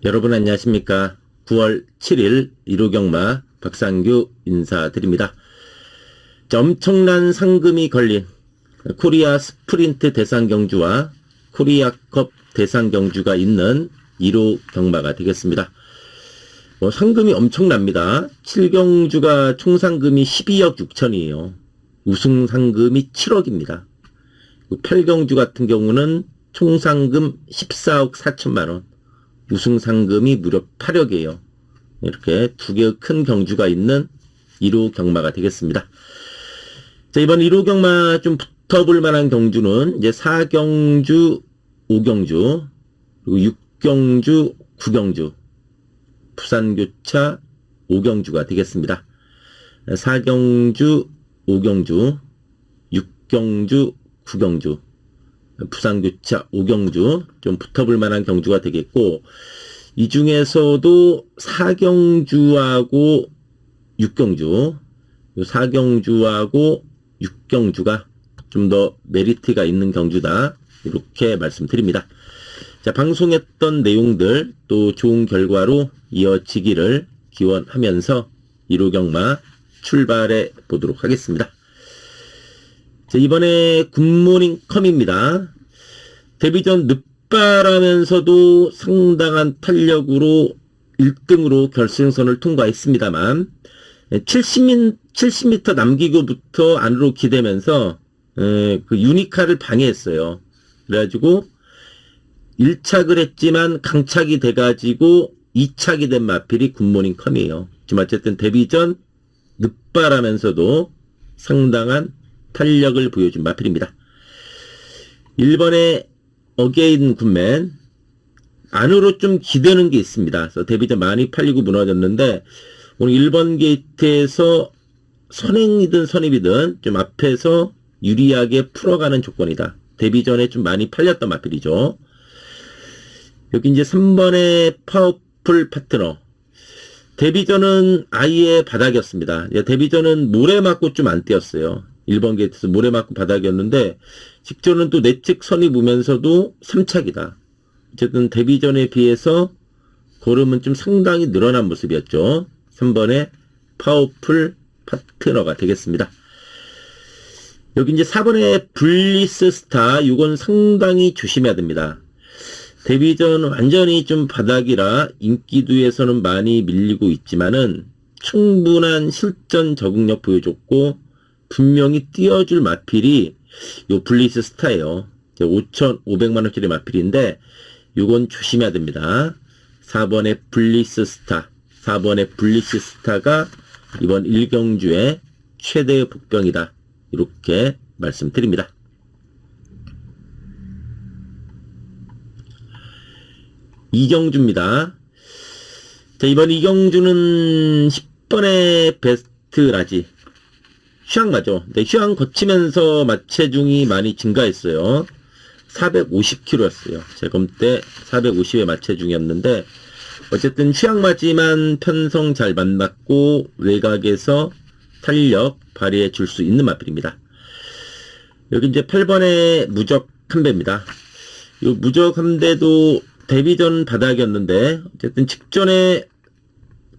여러분 안녕하십니까. 9월 7일 1호경마 박상규 인사드립니다. 엄청난 상금이 걸린 코리아 스프린트 대상 경주와 코리아컵 대상 경주가 있는 1호 경마가 되겠습니다. 상금이 엄청납니다. 7경주가 총 상금이 12억 6천이에요. 우승 상금이 7억입니다. 8경주 같은 경우는 총 상금 14억 4천만원. 우승 상금이 무려 8억이에요. 이렇게 두 개의 큰 경주가 있는 1호 경마가 되겠습니다. 자, 이번 1호 경마 좀 붙어볼 만한 경주는 이제 4경주, 5경주, 그리고 6경주, 9경주, 부산교차 5경주가 되겠습니다. 4경주, 5경주, 6경주, 9경주, 부산교차 5경주 좀 붙어볼 만한 경주가 되겠고, 이 중에서도 4경주하고 6경주, 4경주하고 6경주가 좀 더 메리트가 있는 경주다, 이렇게 말씀드립니다. 자, 방송했던 내용들 또 좋은 결과로 이어지기를 기원하면서 1호 경마 출발해 보도록 하겠습니다. 자, 이번에 굿모닝 컴입니다. 데뷔전 늦바라면서도 상당한 탄력으로 1등으로 결승선을 통과했습니다만 70m 남기고부터 안으로 기대면서 그 유니카를 방해했어요. 그래가지고 1착을 했지만 강착이 돼가지고 2착이 된 마필이 굿모닝 컴이에요. 지금 어쨌든 데뷔전 늦바라면서도 상당한 탄력을 보여준 마필입니다. 1번에 어게인 굿맨, 안으로 좀 기대는 게 있습니다. 그래서 데뷔전 많이 팔리고 무너졌는데 오늘 1번 게이트에서 선행이든 선입이든 좀 앞에서 유리하게 풀어가는 조건이다. 데뷔전에 좀 많이 팔렸던 마필이죠. 여기 이제 3번에 파워풀 파트너, 데뷔전은 아예 바닥이었습니다. 데뷔전은 모래 맞고 좀 안 뛰었어요. 1번 게이트에서 모래 맞고 바닥이었는데 직전은 또 내측 선이 보면서도 3착이다. 어쨌든 데뷔전에 비해서 걸음은 좀 상당히 늘어난 모습이었죠. 3번에 파워풀 파트너가 되겠습니다. 여기 이제 4번에 블리스 스타, 이건 상당히 조심해야 됩니다. 데뷔전 완전히 좀 바닥이라 인기두에서는 많이 밀리고 있지만은 충분한 실전 적응력 보여줬고 분명히 띄워줄 마필이 요 블리스 스타예요. 5,500만원짜리 마필인데 요건 조심해야 됩니다. 4번의 블리스 스타, 4번의 블리스 스타가 이번 1경주의 최대의 복병이다, 이렇게 말씀드립니다. 이경주입니다. 자, 이번 이경주는 10번의 베스트라지, 휴양마죠. 네, 휴양 거치면서 마체중이 많이 증가했어요. 450kg였어요. 재검 때 450의 마체중이었는데 어쨌든 휴양마지만 편성 잘 만났고 외곽에서 탄력 발휘해 줄 수 있는 마필입니다. 여기 이제 8번의 무적 한배입니다. 이 무적 한배도 데뷔전 바닥이었는데 어쨌든 직전에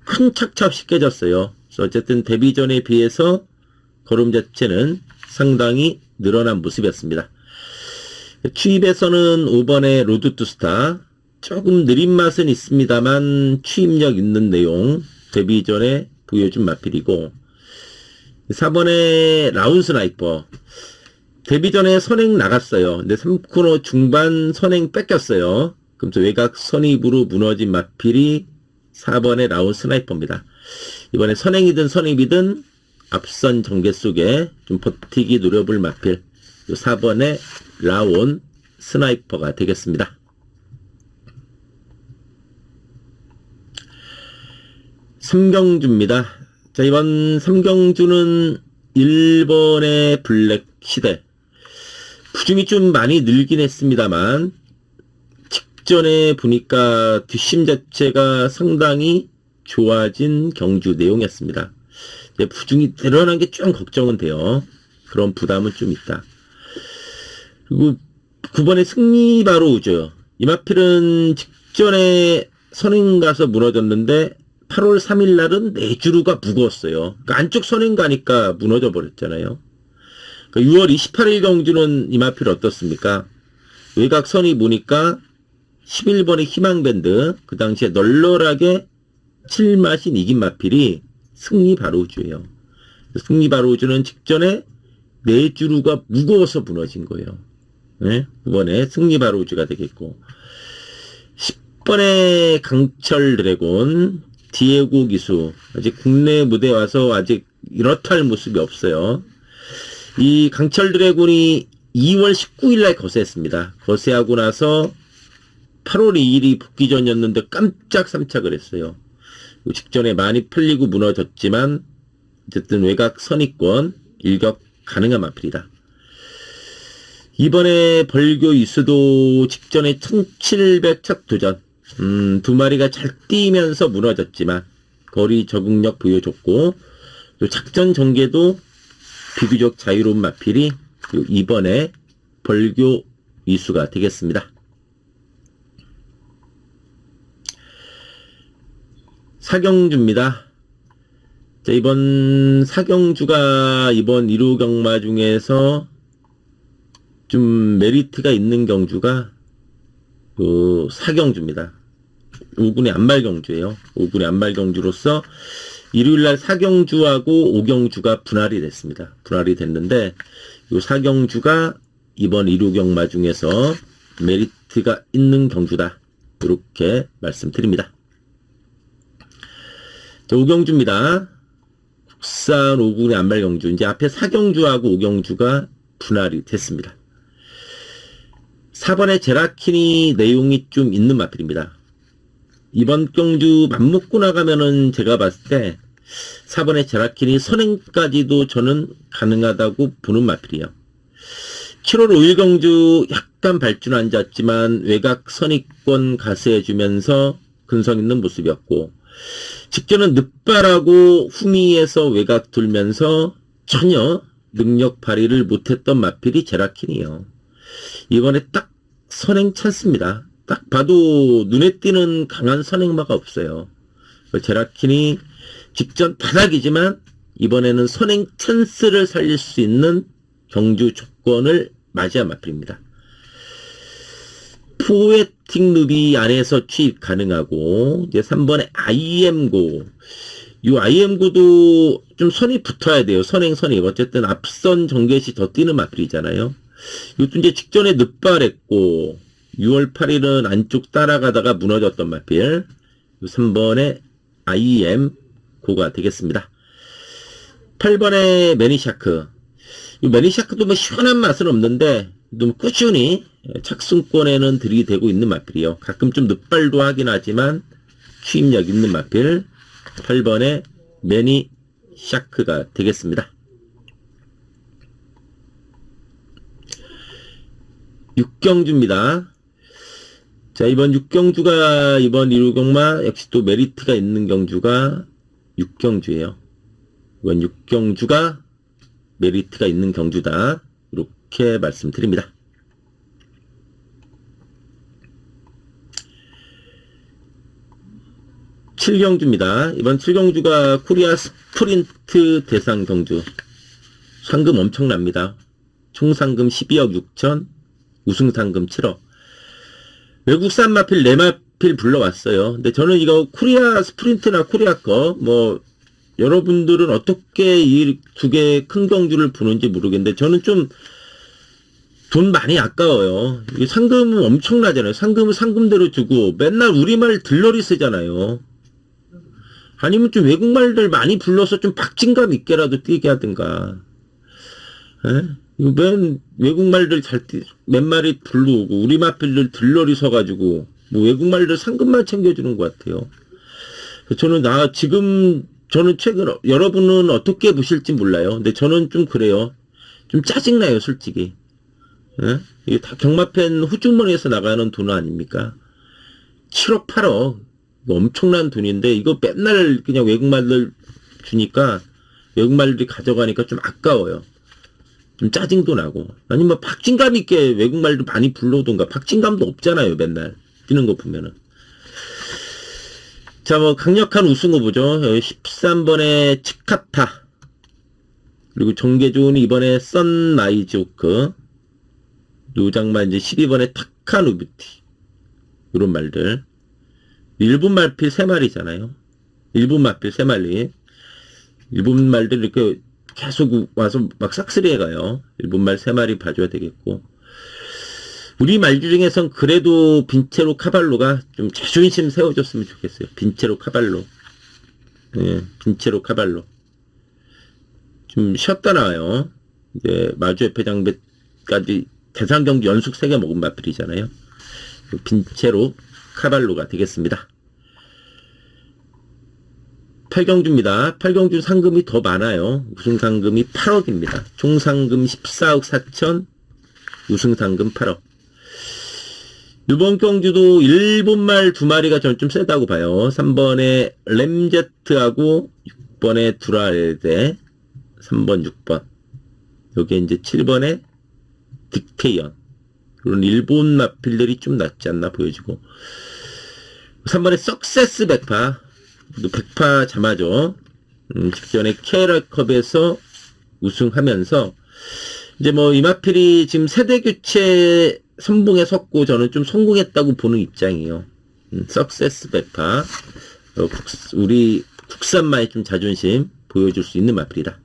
큰 착차 없이 깨졌어요. 그래서 어쨌든 데뷔전에 비해서 걸음 자체는 상당히 늘어난 모습이었습니다. 추입에서는 5번의 로드 투 스타, 조금 느린 맛은 있습니다만 추입력 있는 내용 데뷔전에 보여준 마필이고, 4번의 라운 스나이퍼, 데뷔전에 선행 나갔어요. 근데 3코너 중반 선행 뺏겼어요. 그러면서 외곽 선입으로 무너진 마필이 4번의 라운 스나이퍼입니다. 이번에 선행이든 선입이든 앞선 전개 속에 좀 버티기 노려볼 마필, 4번의 라온 스나이퍼가 되겠습니다. 삼경주입니다. 자, 이번 삼경주는 1번의 블랙 시대, 부중이 좀 많이 늘긴 했습니다만 직전에 보니까 뒷심 자체가 상당히 좋아진 경주 내용이었습니다. 부중이 늘어난 게 좀 걱정은 돼요. 그런 부담은 좀 있다. 그리고 9번의 승리 바로 오죠. 이 마필은 직전에 선행 가서 무너졌는데 8월 3일 날은 내주루가 무거웠어요. 그러니까 안쪽 선행 가니까 무너져 버렸잖아요. 그러니까 6월 28일 경주는 이마필 어떻습니까? 외곽선이 보니까 11번의 희망밴드, 그 당시에 널널하게 7마신 이긴 마필이 승리 바로우주예요. 승리 바로우주는 직전에 내주루가 무거워서 무너진 거예요. 네? 이번에 승리 바로우주가 되겠고, 10번의 강철 드래곤, 디에고 기수, 아직 국내 무대 와서 아직 이렇다 할 모습이 없어요. 이 강철 드래곤이 2월 19일 날 거세했습니다. 거세하고 나서 8월 2일이 복귀전이었는데 깜짝 삼착을 했어요. 직전에 많이 풀리고 무너졌지만 어쨌든 외곽 선입권 일격 가능한 마필이다. 이번에 벌교 이수도 직전에 1700 첫 도전, 두 마리가 잘 뛰면서 무너졌지만 거리 적응력 보여줬고, 또 작전 전개도 비교적 자유로운 마필이 이번에 벌교 이수가 되겠습니다. 사경주입니다. 자, 이번 사경주가 이번 1호 경마 중에서 좀 메리트가 있는 경주가 그 사경주입니다. 5군의 안말경주예요. 5군의 안말경주로서 일요일날 사경주하고 오경주가 분할이 됐습니다. 분할이 됐는데 이 사경주가 이번 1호 경마 중에서 메리트가 있는 경주다. 이렇게 말씀드립니다. 자, 오경주입니다. 국산 5군의 안말경주. 이제 앞에 사경주하고 오경주가 분할이 됐습니다. 4번의 제라킨이 내용이 좀 있는 마필입니다. 이번 경주 맘먹고 나가면은 제가 봤을 때 4번의 제라킨이 선행까지도 저는 가능하다고 보는 마필이에요. 7월 5일 경주 약간 발준 앉았지만 외곽 선입권 가세해주면서 근성 있는 모습이었고, 직전은 늑발하고 후미에서 외곽 돌면서 전혀 능력 발휘를 못했던 마필이 제라킨이에요. 이번에 딱 선행 찬스입니다. 딱 봐도 눈에 띄는 강한 선행마가 없어요. 제라킨이 직전 바닥이지만 이번에는 선행 찬스를 살릴 수 있는 경주 조건을 맞이한 마필입니다. 포에팅 루비 안에서 취입 가능하고, 이제 3번에 IM고. 이 IM고도 좀 선이 붙어야 돼요. 선행선이. 어쨌든 앞선 전개시 더 뛰는 마필이잖아요. 이것도 이제 직전에 늑발했고, 6월 8일은 안쪽 따라가다가 무너졌던 마필. 3번에 IM고가 되겠습니다. 8번에 매니샤크. 이 매니샤크도 뭐 시원한 맛은 없는데, 너무 꾸준히 착승권에는 들이대고 있는 마필이요. 가끔 좀 늑발도 하긴 하지만 취임력 있는 마필 8번의 매니샤크가 되겠습니다. 6경주입니다. 자, 이번 6경주가 이번 1호 경마 역시 또 메리트가 있는 경주가 6경주예요. 이번 6경주가 메리트가 있는 경주다. 이렇게 말씀드립니다. 7경주입니다. 이번 7경주가 코리아 스프린트 대상 경주. 상금 엄청납니다. 총 상금 12억 6천, 우승 상금 7억. 외국산 마필 4마필 불러왔어요. 근데 저는 이거 코리아 스프린트나 코리아 거, 여러분들은 어떻게 이 두 개의 큰 경주를 보는지 모르겠는데, 저는 좀 돈 많이 아까워요. 이게 상금은 엄청나잖아요. 상금은 상금대로 주고 맨날 우리말 들러리 쓰잖아요. 아니면 좀 외국말들 많이 불러서 좀 박진감 있게라도 뛰게 하든가. 이거 맨 외국말들 몇 마리 부르고 우리 마필들 들러리 서가지고 뭐 외국말들 상금만 챙겨주는 것 같아요. 저는 최근 여러분은 어떻게 보실지 몰라요. 근데 저는 좀 그래요. 좀 짜증나요, 솔직히. 이게 다 경마팬 후주머니에서 나가는 돈 아닙니까? 7억 8억 이거 엄청난 돈인데 이거 맨날 그냥 외국말들 주니까 외국말들이 가져가니까 좀 아까워요. 좀 짜증도 나고. 아니면 박진감 있게 외국말도 많이 불러오던가. 박진감도 없잖아요, 맨날 뛰는 거 보면은. 자, 뭐 강력한 우승 후보죠. 13번에 치카타, 그리고 정계준 이번에 선라이즈 오크, 노장만 이제 12번에 타카누비티, 이런 말들. 일본 말필 3마리잖아요. 일본 말필 3마리. 일본 말들 이렇게 계속 와서 막 싹쓸이 해가요. 일본 말 3마리 봐줘야 되겠고. 우리 말주 중에선 그래도 빈체로 카발로가 좀 자존심 세워줬으면 좋겠어요. 빈체로 카발로. 예, 빈체로 카발로. 좀 쉬었다 나와요. 이제 마주협회 장배까지 대상 경기 연속 3개 먹은 마필이잖아요. 빈체로 카발로가 되겠습니다. 8경주입니다. 8경주 상금이 더 많아요. 우승 상금이 8억입니다. 총 상금 14억 4천, 우승 상금 8억. 이번 경주도 일본말 2마리가 저는 좀 세다고 봐요. 3번에 램제트하고 6번에 두라엘데, 3번, 6번. 여기에 이제 7번에 딕테이언. 그런 일본 마필들이 좀 낫지 않나 보여지고. 3번에 석세스 100파. 100파 자마죠. 직전에 케라컵에서 우승하면서, 이제 뭐, 이마필이 지금 세대 교체 선봉에 섰고, 저는 좀 성공했다고 보는 입장이에요. 석세스 100파. 우리 국산마의 좀 자존심 보여줄 수 있는 마필이다.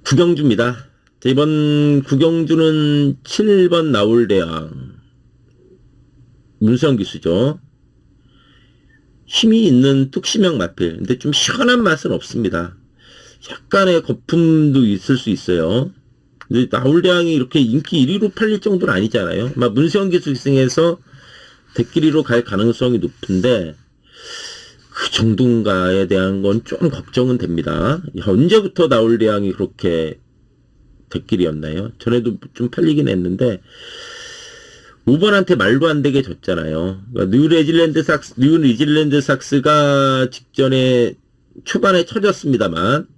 구경주입니다. 이번 구경주는 7번 나올대왕. 문수영 기수죠. 힘이 있는 뚝심형 마필. 근데 좀 시원한 맛은 없습니다. 약간의 거품도 있을 수 있어요. 근데 나올대왕이 이렇게 인기 1위로 팔릴 정도는 아니잖아요. 막 문수영 기수 승에서 대끼리로 갈 가능성이 높은데, 그 정도인가에 대한 건 좀 걱정은 됩니다. 언제부터 나올대왕이 그렇게 대끼리였나요? 전에도 좀 팔리긴 했는데, 5번한테 말도 안 되게 졌잖아요. 그러니까 뉴리질랜드 삭스가 직전에 초반에 쳐졌습니다만,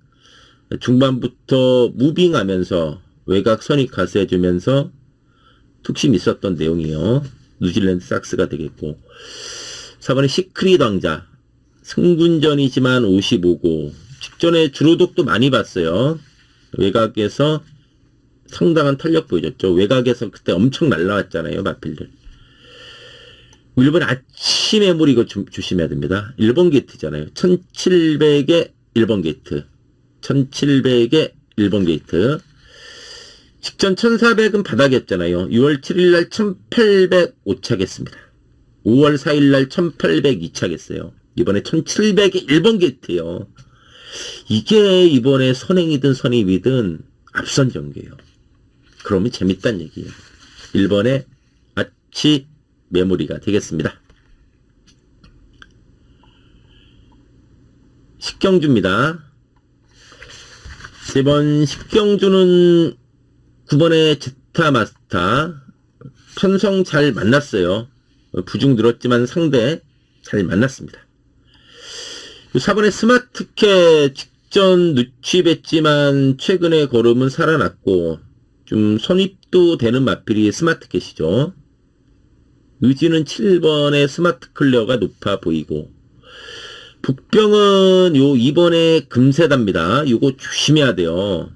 중반부터 무빙하면서 외곽 선익 가세해주면서 툭심 있었던 내용이에요. 뉴질랜드 삭스가 되겠고. 4번에 시크릿 왕자. 승군전이지만 55고. 직전에 주로독도 많이 봤어요. 외곽에서 상당한 탄력 보여줬죠. 외곽에서 그때 엄청 날라왔잖아요, 마필들. 1번 아침 매물 이거 좀 조심해야 됩니다. 1번 게이트잖아요. 1700에 1번 게이트. 1700에 1번 게이트. 직전 1400은 바닥이었잖아요. 6월 7일날 1800 오차겠습니다. 5월 4일날 1800 2차겠어요. 이번에 1700에 1번 게이트요. 이게 이번에 선행이든 선입이든 앞선 전개예요. 그러면 재밌다는 얘기예요. 1번에 아치 메모리가 되겠습니다. 식경주입니다. 이번 식경주는 9번에 제타 마스타. 편성 잘 만났어요. 부중 늘었지만 상대 잘 만났습니다. 4번에 스마트캐 직전 누취했지만 최근에 걸음은 살아났고 좀 선입도 되는 마필이 스마트캐시죠. 의지는 7번에 스마트 클리어가 높아 보이고, 북병은 요 2번에 금세답니다. 요거 조심해야 돼요.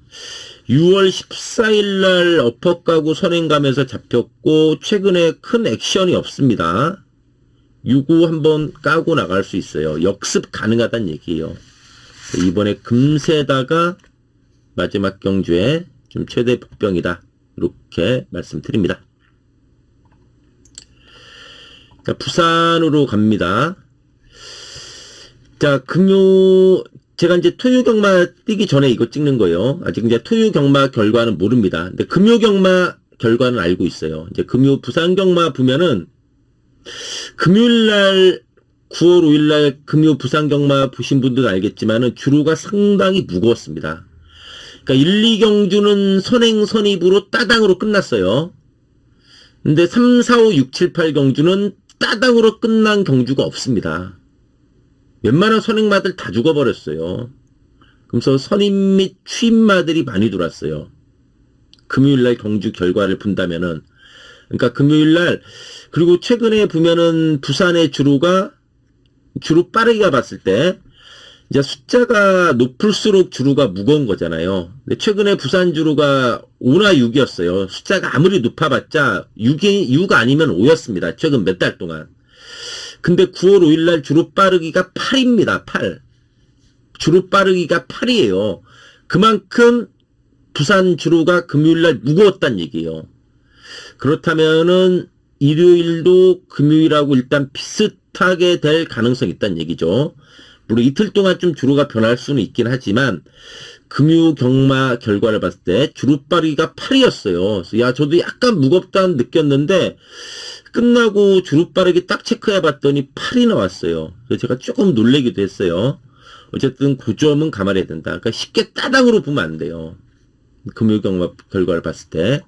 6월 14일날 어퍼 까고 선행 가면서 잡혔고 최근에 큰 액션이 없습니다. 요거 한번 까고 나갈 수 있어요. 역습 가능하다는 얘기예요. 이번에 금세다가 마지막 경주에 좀 최대 복병이다. 이렇게 말씀드립니다. 자, 부산으로 갑니다. 자, 제가 이제 토요경마 뛰기 전에 이거 찍는 거예요. 아직 이제 토요경마 결과는 모릅니다. 근데 금요경마 결과는 알고 있어요. 이제 부산경마 보면은 금요일날 9월 5일날 금요 부산경마 보신 분들은 알겠지만은 주로가 상당히 무거웠습니다. 그러니까 1, 2경주는 선행 선입으로 따당으로 끝났어요. 근데 3, 4, 5, 6, 7, 8 경주는 따당으로 끝난 경주가 없습니다. 웬만한 선행마들 다 죽어버렸어요. 그래서 선임 및 추임마들이 많이 들어왔어요. 금요일날 경주 결과를 본다면은. 그러니까 금요일 날, 그리고 최근에 보면은 부산의 주로 빠르기가 봤을 때, 이제 숫자가 높을수록 주로가 무거운 거잖아요. 근데 최근에 부산 주로가 5나 6이었어요. 숫자가 아무리 높아봤자 6가 아니면 5였습니다. 최근 몇 달 동안. 근데 9월 5일 날 주로 빠르기가 8입니다. 8. 주로 빠르기가 8이에요. 그만큼 부산 주로가 금요일 날 무거웠단 얘기예요. 그렇다면은 일요일도 금요일하고 일단 비슷하게 될 가능성이 있다는 얘기죠. 물론 이틀 동안 좀 주로가 변할 수는 있긴 하지만 금요 경마 결과를 봤을 때 주로 빠르기가 8이었어요. 그래서 야, 저도 약간 무겁다는 느꼈는데 끝나고 주로 빠르기 딱 체크해 봤더니 8이 나왔어요. 그래서 제가 조금 놀래기도 했어요. 어쨌든 그 점은 감안해야 된다. 그러니까 쉽게 따닥으로 보면 안 돼요. 금요 경마 결과를 봤을 때.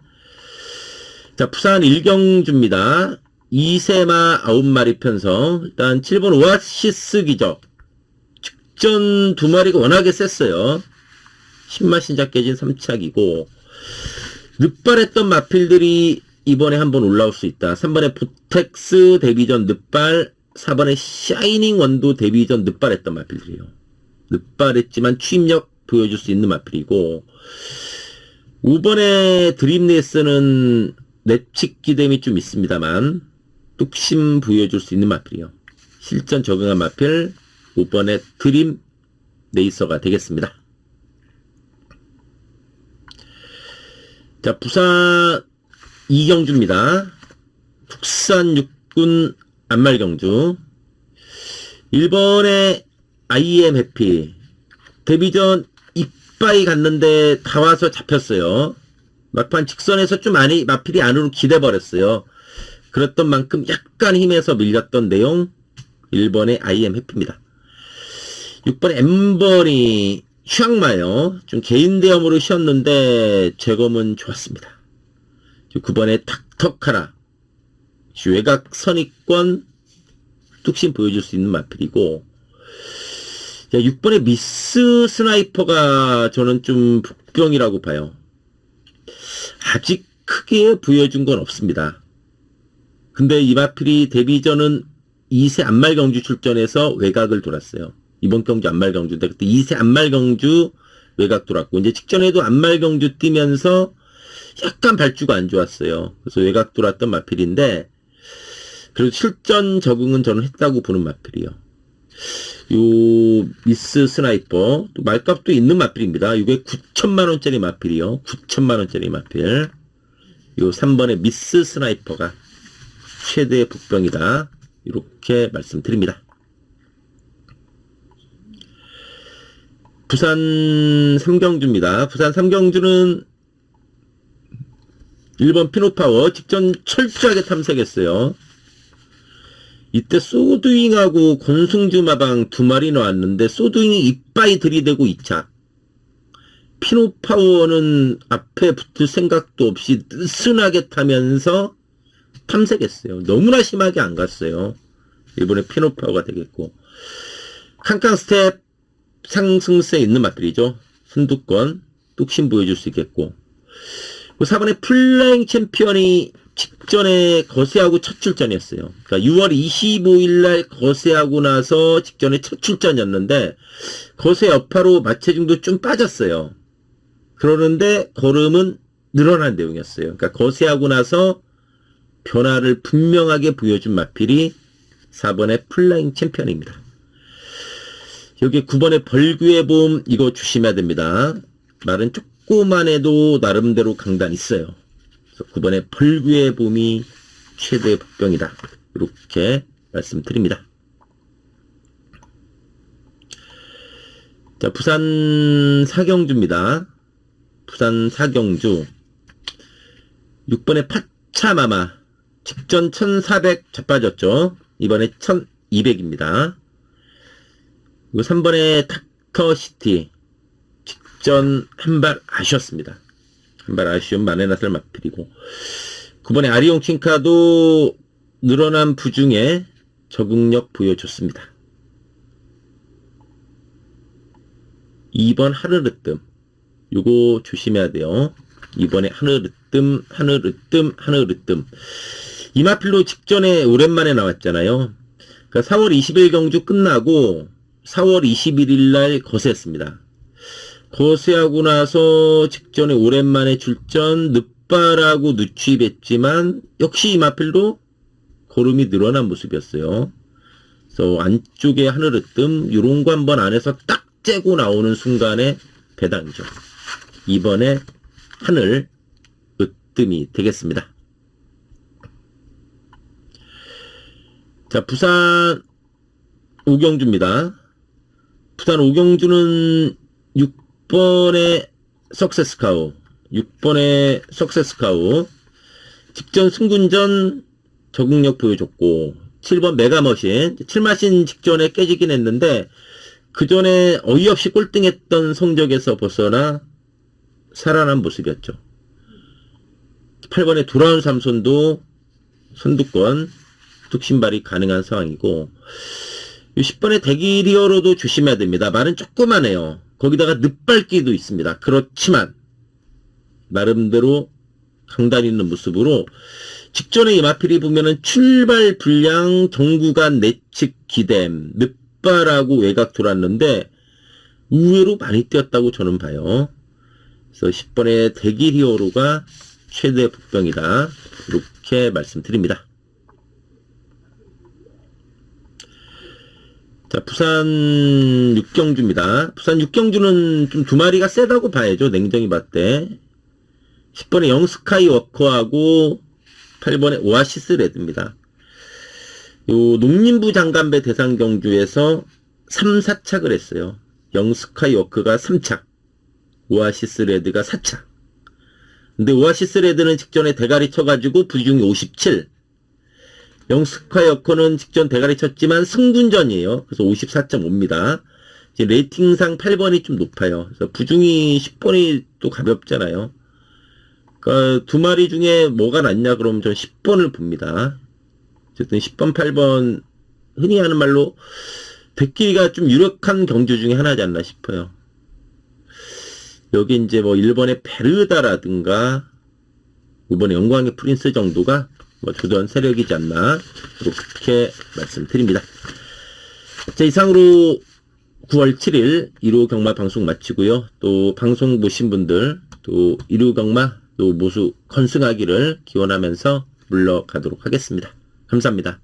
자, 부산 일경주입니다. 2세마 9마리 편성. 일단 7번 오아시스 기적. 직전 2마리가 워낙에 셌어요. 신마 신작 깨진 3착이고, 늑발했던 마필들이 이번에 한번 올라올 수 있다. 3번에 보텍스 데뷔전 늑발, 4번에 샤이닝 원도 데뷔전 늑발했던 마필들이에요. 늑발했지만 추임력 보여줄 수 있는 마필이고, 5번에 드림레이스는 랩칙 기댐이 좀 있습니다만 뚝심 보여줄 수 있는 마필이요. 실전 적응한 마필 5번의 드림 레이서가 되겠습니다. 자, 부산 이경주입니다. 국산 육군 안말경주. 1번의 IM 해피. 데뷔전 이빠이 갔는데 다 와서 잡혔어요. 막판 직선에서 좀 마필이 안으로 기대버렸어요. 그랬던 만큼 약간 힘에서 밀렸던 내용 1번의 IM 해피입니다. 6번의 엠버니 휴양마요. 좀 개인 대염으로 쉬었는데 제검은 좋았습니다. 9번의 탁턱하라. 외곽 선입권 뚝심 보여줄 수 있는 마필이고, 6번의 미스 스나이퍼가 저는 좀 복병이라고 봐요. 아직 크게 보여준 건 없습니다. 근데 이 마필이 데뷔전은 2세 안말경주 출전해서 외곽을 돌았어요. 이번 경주 안말경주인데 그때 2세 안말경주 외곽 돌았고, 이제 직전에도 안말경주 뛰면서 약간 발주가 안 좋았어요. 그래서 외곽 돌았던 마필인데, 그래도 실전 적응은 저는 했다고 보는 마필이요. 요 미스 스나이퍼 또 말값도 있는 마필입니다. 이게 9천만원짜리 마필이요. 9천만원짜리 마필. 요 3번의 미스 스나이퍼가 최대의 복병이다. 이렇게 말씀드립니다. 부산 삼경주입니다. 부산 삼경주는 1번 피노파워 직전 철저하게 탐색했어요. 이때 소드윙하고 권승주 마방 2마리 나왔는데 소드윙이 이빠이 들이대고 2차. 피노파워는 앞에 붙을 생각도 없이 느슨하게 타면서 탐색했어요. 너무나 심하게 안 갔어요. 이번에 피노파워가 되겠고, 캉캉 스텝 상승세 있는 마필이죠. 선두권 뚝심 보여줄 수 있겠고, 4번에 플라잉 챔피언이 직전에 거세하고 첫 출전이었어요. 그러니까 6월 25일 날 거세하고 나서 직전에 첫 출전이었는데 거세 여파로 마체중도 좀 빠졌어요. 그러는데 걸음은 늘어난 내용이었어요. 그러니까 거세하고 나서 변화를 분명하게 보여준 마필이 4번의 플라잉 챔피언입니다. 여기 9번의 벌규의 봄, 이거 조심해야 됩니다. 말은 조금만 해도 나름대로 강단 있어요. 9번의 벌규의 봄이 최대의 복병이다. 이렇게 말씀드립니다. 자, 부산 사경주입니다. 부산 사경주 6번의 파차마마 직전 1400 자빠졌죠. 이번에 1200입니다. 그리고 3번의 닥터시티 직전 한발 아쉬웠습니다. 한발 아쉬운 마네나슬 마필이고, 9번의 아리옹 킹카도 늘어난 부중에 적응력 보여줬습니다. 2번 하르르뜸, 요거 조심해야 돼요. 2번의 하르르뜸 하늘 으뜸, 하늘 으뜸. 이마필로 직전에 오랜만에 나왔잖아요. 그러니까 4월 20일 경주 끝나고 4월 21일 날 거세했습니다. 거세하고 나서 직전에 오랜만에 출전, 늦바라고 늦추입했지만 역시 이마필로 고름이 늘어난 모습이었어요. 그래서 안쪽에 하늘 으뜸, 요런 거 한번 안에서 딱 째고 나오는 순간에 배당이죠. 이번에 하늘 으뜸이 되겠습니다. 자, 부산 오경주입니다. 부산 오경주는 6번의 석세스카우, 6번의 석세스카우, 직전 승군전 적응력 보여줬고, 7번 메가머신, 7마신 직전에 깨지긴 했는데, 그 전에 어이없이 꼴등했던 성적에서 벗어나 살아난 모습이었죠. 8번의 돌아온 삼손도 선두권, 득신발이 가능한 상황이고, 10번의 대기리어로도 조심해야 됩니다. 말은 조그만해요. 거기다가 늦밟기도 있습니다. 그렇지만 나름대로 강단 있는 모습으로 직전에 이마필이 보면은 출발 불량 정구간 내측 기댐 늦바라고 외곽 돌았는데 의외로 많이 뛰었다고 저는 봐요. 그래서 10번의 대기리어로가 최대 복병이다. 이렇게 말씀드립니다. 자, 부산 육경주입니다. 부산 육경주는 좀 두 마리가 세다고 봐야죠. 냉정히 봤대. 10번의 영스카이워커하고 8번의 오아시스 레드입니다. 요 농림부 장관배 대상 경주에서 3, 4착을 했어요. 영스카이워커가 3착, 오아시스 레드가 4착. 근데 오아시스 레드는 직전에 대가리 쳐가지고 부중이 57. 영스카이워커는 직전 대가리 쳤지만 승군전이에요. 그래서 54.5입니다. 이제 레이팅상 8번이 좀 높아요. 그래서 부중이 10번이 또 가볍잖아요. 그러니까 두 마리 중에 뭐가 낫냐 그러면 전 10번을 봅니다. 어쨌든 10번, 8번 흔히 하는 말로 백길이가 좀 유력한 경주 중에 하나지 않나 싶어요. 여기 이제 뭐 1번의 베르다라든가 5번의 영광의 프린스 정도가 뭐 조던 세력이지 않나 이렇게 말씀드립니다. 자, 이상으로 9월 7일 1호 경마 방송 마치고요. 또 방송 보신 분들 또 1호 경마 또 모수 건승하기를 기원하면서 물러가도록 하겠습니다. 감사합니다.